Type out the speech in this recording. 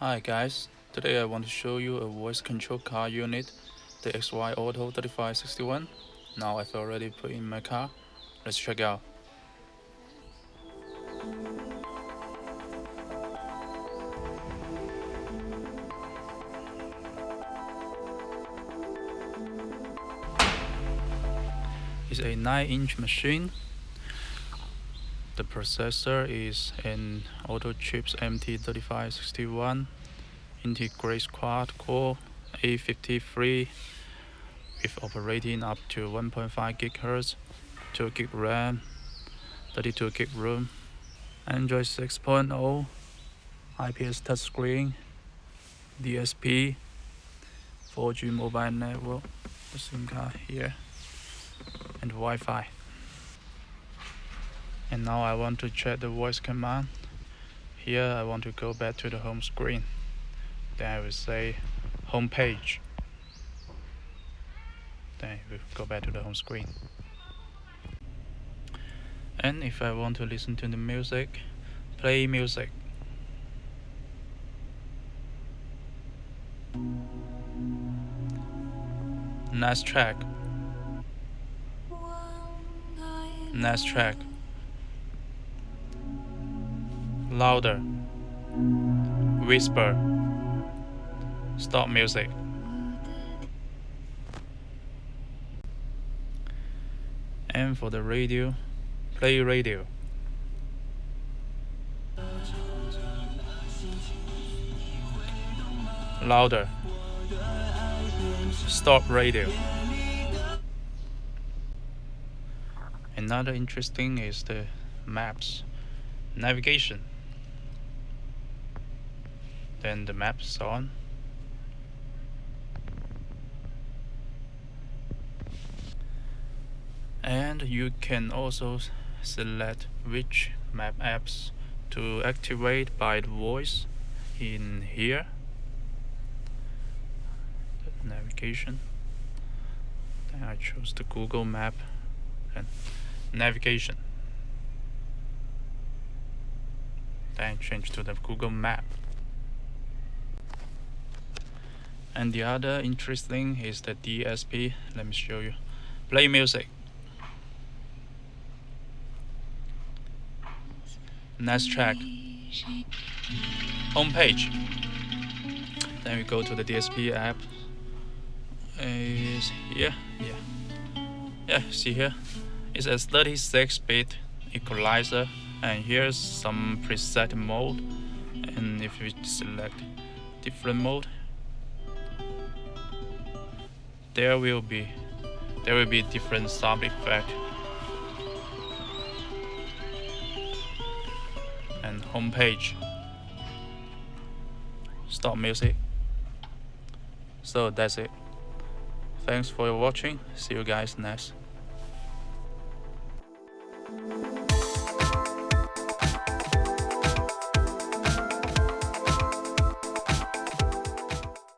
Hi guys, today I want to show you a voice control car unit, the XY AUTO 3561. Now I've already put in my car. Let's check out. It's a 9-inch machine. The processor is an Auto Chips MT3561 integrated quad-core A53 with operating up to 1.5 GHz, 2 GB RAM, 32 GB room, Android 6.0, IPS touchscreen, DSP, 4G mobile network, the SIM card here, and Wi-Fi. And now I want to check the voice command. Here I want to go back to the home screen. Then I will say home page. Then we go back to the home screen. And if I want to listen to the music, play music. Next track. Next track. Louder. Whisper. Stop music. And for the radio, play radio. Louder. Stop radio. Another interesting is the maps, navigation. Then the maps on. And you can also select which map apps to activate by the voice in here. The navigation. Then I choose the Google map and navigation. Then change to the Google map. And the other interesting is the DSP. Let me show you. Play music. Next track. Home page. Then we go to the DSP app. Is here. Yeah, see here. It's a 36-bit equalizer, and here's some preset mode. And if we select different mode, there will be different sound effect. And home page. Stop music. So that's it. Thanks for watching. See you guys next.